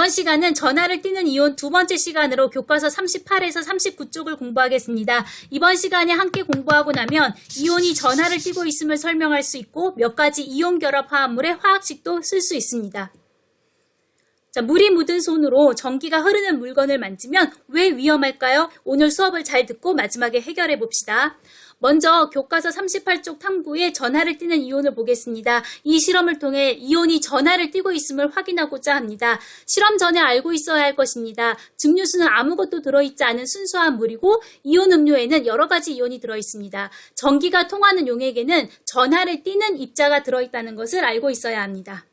이번 시간은 전하를 띠는 이온 두 번째 시간으로 교과서 38에서 39쪽을 공부하겠습니다. 이번 시간에 함께 공부하고 나면 이온이 전하를 띠고 있음을 설명할 수 있고 몇 가지 이온 결합 화합물의 화학식도 쓸 수 있습니다. 자, 물이 묻은 손으로 전기가 흐르는 물건을 만지면 왜 위험할까요? 오늘 수업을 잘 듣고 마지막에 해결해 봅시다. 먼저 교과서 38쪽 탐구에 전하를 띠는 이온을 보겠습니다. 이 실험을 통해 이온이 전하를 띠고 있음을 확인하고자 합니다. 실험 전에 알고 있어야 할 것입니다. 증류수는 아무것도 들어있지 않은 순수한 물이고 이온 음료에는 여러 가지 이온이 들어있습니다. 전기가 통하는 용액에는 전하를 띠는 입자가 들어있다는 것을 알고 있어야 합니다.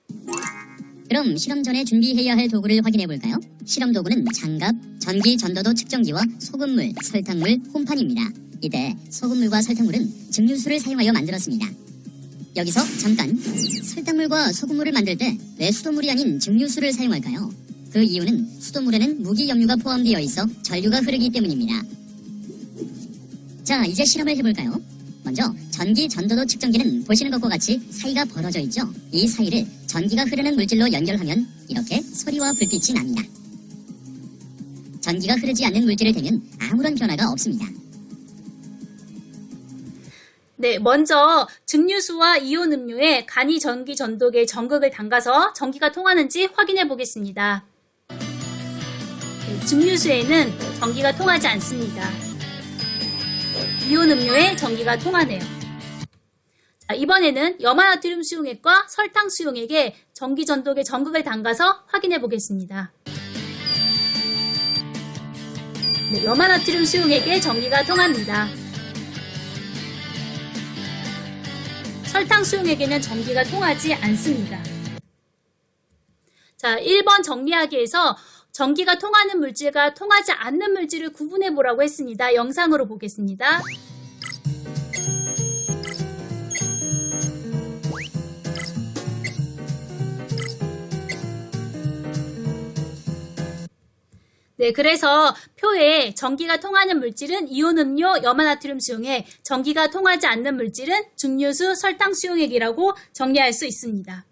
그럼 실험 전에 준비해야 할 도구를 확인해 볼까요? 실험 도구는 장갑, 전기 전도도 측정기와 소금물, 설탕물, 홈판입니다. 이때 소금물과 설탕물은 증류수를 사용하여 만들었습니다. 여기서 잠깐, 설탕물과 소금물을 만들 때 왜 수돗물이 아닌 증류수를 사용할까요? 그 이유는 수돗물에는 무기염류가 포함되어 있어 전류가 흐르기 때문입니다. 자, 이제 실험을 해볼까요? 먼저 전기 전도도 측정기는 보시는 것과 같이 사이가 벌어져 있죠? 이 사이를 전기가 흐르는 물질로 연결하면 이렇게 소리와 불빛이 납니다. 전기가 흐르지 않는 물질을 대면 아무런 변화가 없습니다. 네, 먼저 증류수와 이온 음료에 간이 전기 전도기의 전극을 담가서 전기가 통하는지 확인해 보겠습니다. 네, 증류수에는 전기가 통하지 않습니다. 이온 음료에 전기가 통하네요. 자, 이번에는 염화나트륨 수용액과 설탕 수용액에 전기 전도기의 전극을 담가서 확인해 보겠습니다. 네, 염화나트륨 수용액에 전기가 통합니다. 설탕 수용액에는 전기가 통하지 않습니다. 자, 1번 정리하기에서 전기가 통하는 물질과 통하지 않는 물질을 구분해 보라고 했습니다. 영상으로 보겠습니다. 네, 그래서 표에 전기가 통하는 물질은 이온 음료, 염화나트륨 수용액, 전기가 통하지 않는 물질은 증류수, 설탕 수용액이라고 정리할 수 있습니다.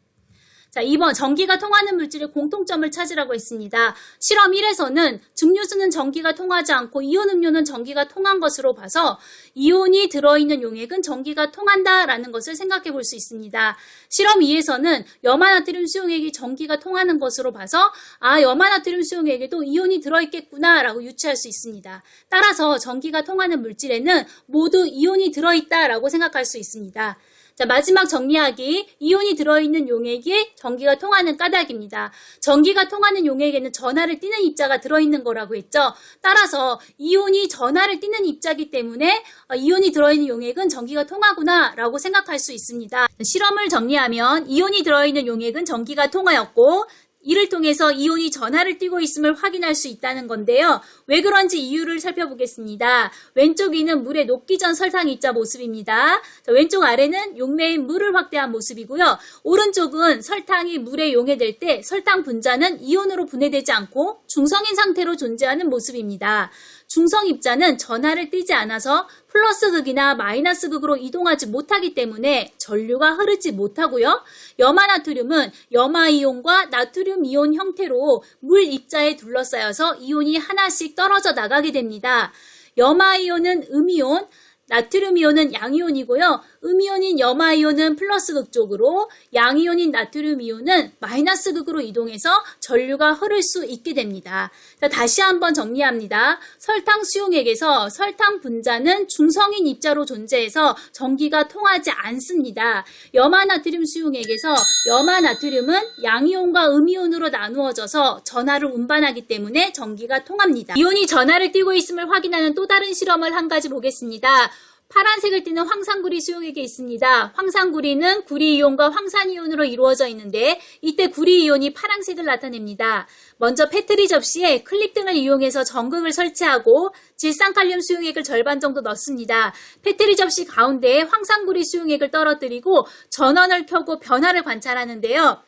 자, 2번 전기가 통하는 물질의 공통점을 찾으라고 했습니다. 실험 1에서는 증류수는 전기가 통하지 않고 이온 음료는 전기가 통한 것으로 봐서 이온이 들어있는 용액은 전기가 통한다라는 것을 생각해 볼 수 있습니다. 실험 2에서는 염화나트륨 수용액이 전기가 통하는 것으로 봐서 염화나트륨 수용액에도 이온이 들어있겠구나라고 유추할 수 있습니다. 따라서 전기가 통하는 물질에는 모두 이온이 들어있다라고 생각할 수 있습니다. 자, 마지막 정리하기. 이온이 들어있는 용액이 전기가 통하는 까닭입니다. 전기가 통하는 용액에는 전하를 띠는 입자가 들어있는 거라고 했죠. 따라서 이온이 전하를 띠는 입자이기 때문에 이온이 들어있는 용액은 전기가 통하구나 라고 생각할 수 있습니다. 실험을 정리하면 이온이 들어있는 용액은 전기가 통하였고 이를 통해서 이온이 전하를 띠고 있음을 확인할 수 있다는 건데요. 왜 그런지 이유를 살펴보겠습니다. 왼쪽 위는 물에 녹기 전 설탕 입자 모습입니다. 자, 왼쪽 아래는 용매인 물을 확대한 모습이고요. 오른쪽은 설탕이 물에 용해될 때 설탕 분자는 이온으로 분해되지 않고 중성인 상태로 존재하는 모습입니다. 중성 입자는 전하를 띠지 않아서 플러스 극이나 마이너스 극으로 이동하지 못하기 때문에 전류가 흐르지 못하고요. 염화나트륨은 염화이온과 나트륨 이온 형태로 물 입자에 둘러싸여서 이온이 하나씩 떨어져 나가게 됩니다. 염화이온은 음이온, 나트륨 이온은 양이온이고요. 음이온인 염화이온은 플러스 극 쪽으로, 양이온인 나트륨 이온은 마이너스 극으로 이동해서 전류가 흐를 수 있게 됩니다. 자, 다시 한번 정리합니다. 설탕 수용액에서 설탕 분자는 중성인 입자로 존재해서 전기가 통하지 않습니다. 염화나트륨 수용액에서 염화나트륨은 양이온과 음이온으로 나누어져서 전하를 운반하기 때문에 전기가 통합니다. 이온이 전하를 띠고 있음을 확인하는 또 다른 실험을 한 가지 보겠습니다. 파란색을 띠는 황산구리 수용액이 있습니다. 황산구리는 구리이온과 황산이온으로 이루어져 있는데 이때 구리이온이 파란색을 나타냅니다. 먼저 페트리 접시에 클립 등을 이용해서 전극을 설치하고 질산칼륨 수용액을 절반 정도 넣습니다. 페트리 접시 가운데에 황산구리 수용액을 떨어뜨리고 전원을 켜고 변화를 관찰하는데요.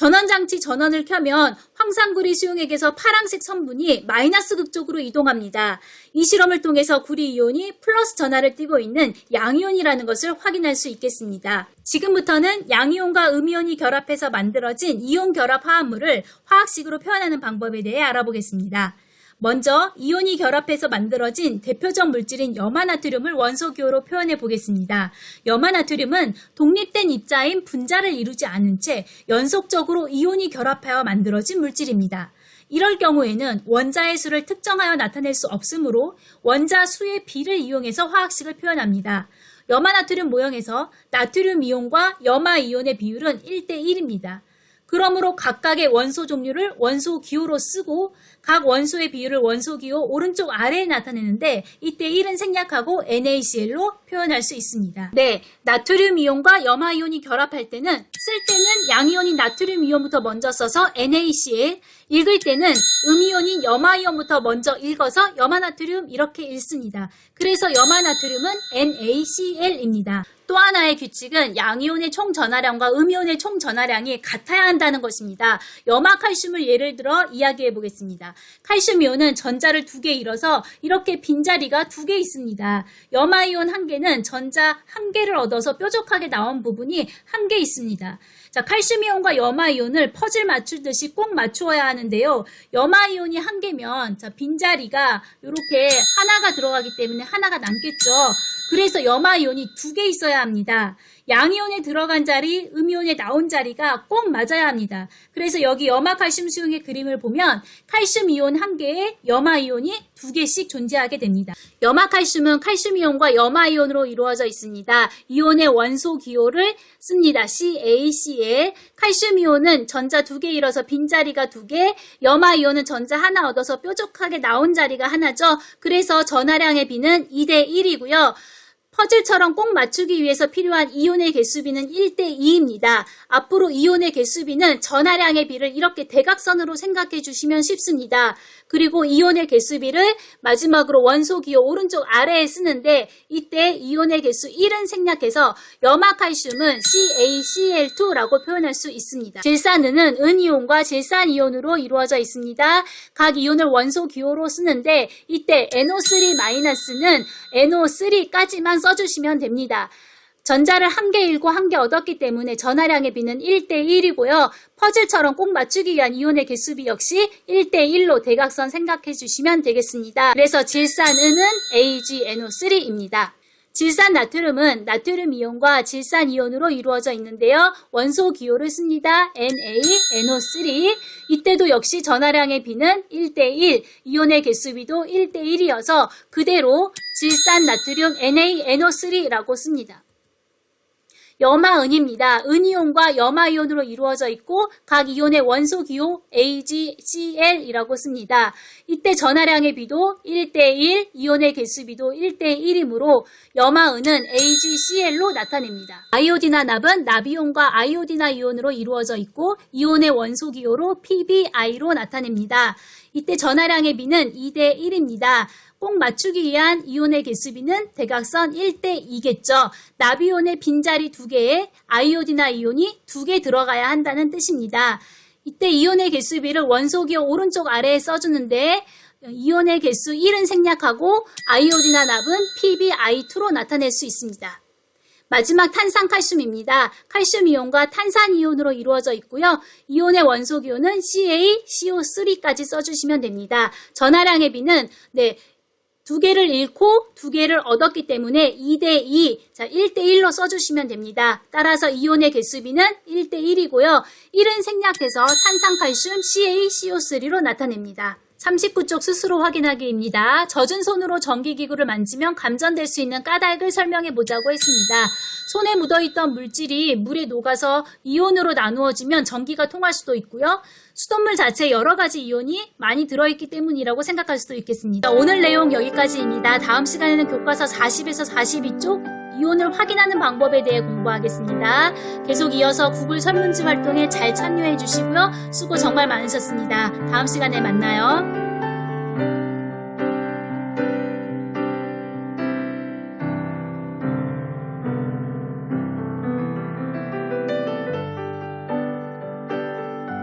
전원장치 전원을 켜면 황산구리 수용액에서 파란색 성분이 마이너스 극 쪽으로 이동합니다. 이 실험을 통해서 구리 이온이 플러스 전하를 띠고 있는 양이온이라는 것을 확인할 수 있겠습니다. 지금부터는 양이온과 음이온이 결합해서 만들어진 이온 결합 화합물을 화학식으로 표현하는 방법에 대해 알아보겠습니다. 먼저 이온이 결합해서 만들어진 대표적 물질인 염화나트륨을 원소기호로 표현해 보겠습니다. 염화나트륨은 독립된 입자인 분자를 이루지 않은 채 연속적으로 이온이 결합하여 만들어진 물질입니다. 이럴 경우에는 원자의 수를 특정하여 나타낼 수 없으므로 원자 수의 비를 이용해서 화학식을 표현합니다. 염화나트륨 모형에서 나트륨 이온과 염화 이온의 비율은 1:1입니다. 그러므로 각각의 원소 종류를 원소 기호로 쓰고 각 원소의 비율을 원소 기호 오른쪽 아래에 나타내는데 이때 1은 생략하고 NaCl로 표현할 수 있습니다. 네, 나트륨 이온과 염화 이온이 결합할 때는 쓸 때는 양이온인 나트륨 이온부터 먼저 써서 NaCl, 읽을 때는 음이온인 염화 이온부터 먼저 읽어서 염화나트륨 이렇게 읽습니다. 그래서 염화나트륨은 NaCl입니다. 또 하나의 규칙은 양이온의 총 전하량과 음이온의 총 전하량이 같아야 한다는 것입니다. 염화칼슘을 예를 들어 이야기해 보겠습니다. 칼슘 이온은 전자를 2개 잃어서 이렇게 빈자리가 2개 있습니다. 염화이온 1개는 전자 1개를 얻어서 뾰족하게 나온 부분이 1개 있습니다. 자, 칼슘 이온과 염화 이온을 퍼즐 맞추듯이 꼭 맞추어야 하는데요. 염화 이온이 1개면 자, 빈자리가 이렇게 하나가 들어가기 때문에 하나가 남겠죠. 그래서 염화 이온이 2개 있어야 합니다. 양이온에 들어간 자리, 음이온에 나온 자리가 꼭 맞아야 합니다. 그래서 여기 염화칼슘 수용의 그림을 보면 칼슘 이온 1개에 염화 이온이 2개씩 존재하게 됩니다. 염화칼슘은 칼슘 이온과 염화 이온으로 이루어져 있습니다. 이온의 원소 기호를 씁니다. CaCl. 칼슘 이온은 전자 2개 잃어서 빈자리가 2개, 염화 이온은 전자 하나 얻어서 뾰족하게 나온 자리가 하나죠. 그래서 전하량의 비는 2:1이고요. 퍼즐처럼 꼭 맞추기 위해서 필요한 이온의 개수비는 1:2입니다. 앞으로 이온의 개수비는 전하량의 비를 이렇게 대각선으로 생각해 주시면 쉽습니다. 그리고 이온의 개수비를 마지막으로 원소 기호 오른쪽 아래에 쓰는데 이때 이온의 개수 1은 생략해서 염화칼슘은 CaCl2라고 표현할 수 있습니다. 질산은은 은이온과 질산이온으로 이루어져 있습니다. 각 이온을 원소 기호로 쓰는데 이때 NO3-는 NO3까지만 써주시면 됩니다. 전자를 1개 잃고 1개 얻었기 때문에 전하량의 비는 1:1이고요. 퍼즐처럼 꼭 맞추기 위한 이온의 개수비 역시 1:1로 대각선 생각해 주시면 되겠습니다. 그래서 질산은은 AgNO3입니다. 질산 나트륨은 나트륨 이온과 질산 이온으로 이루어져 있는데요. 원소 기호를 씁니다. NaNO3. 이때도 역시 전하량의 비는 1:1, 이온의 개수비도 1:1이어서 그대로 질산 나트륨 NaNO3라고 씁니다. 염화은입니다. 은이온과 염화이온으로 이루어져 있고 각 이온의 원소 기호 AgCl이라고 씁니다. 이때 전하량의 비도 1:1, 이온의 개수비도 1:1이므로 염화은은 AgCl로 나타냅니다. 아이오디나납은 납이온과 아이오디나 이온으로 이루어져 있고 이온의 원소 기호로 PbI로 나타냅니다. 이때 전하량의 비는 2:1입니다. 꼭 맞추기 위한 이온의 개수비는 대각선 1:2겠죠. 납이온의 빈자리 2개에 아이오디나 이온이 2개 들어가야 한다는 뜻입니다. 이때 이온의 개수비를 원소기호 오른쪽 아래에 써주는데 이온의 개수 1은 생략하고 아이오디나 납은 PbI2로 나타낼 수 있습니다. 마지막 탄산칼슘입니다. 칼슘 이온과 탄산 이온으로 이루어져 있고요. 이온의 원소 기호는 CaCO3까지 써주시면 됩니다. 전하량의 비는 2개를 잃고 2개를 얻었기 때문에 2:2, 자 1:1로 써주시면 됩니다. 따라서 이온의 개수비는 1:1이고요. 1은 생략해서 탄산칼슘 CaCO3로 나타냅니다. 39쪽 스스로 확인하기입니다. 젖은 손으로 전기기구를 만지면 감전될 수 있는 까닭을 설명해 보자고 했습니다. 손에 묻어있던 물질이 물에 녹아서 이온으로 나누어지면 전기가 통할 수도 있고요. 수돗물 자체에 여러 가지 이온이 많이 들어있기 때문이라고 생각할 수도 있겠습니다. 오늘 내용 여기까지입니다. 다음 시간에는 교과서 40에서 42쪽 이온을 확인하는 방법에 대해 공부하겠습니다. 계속 이어서 구글 설문지 활동에 잘 참여해 주시고요. 수고 정말 많으셨습니다. 다음 시간에 만나요.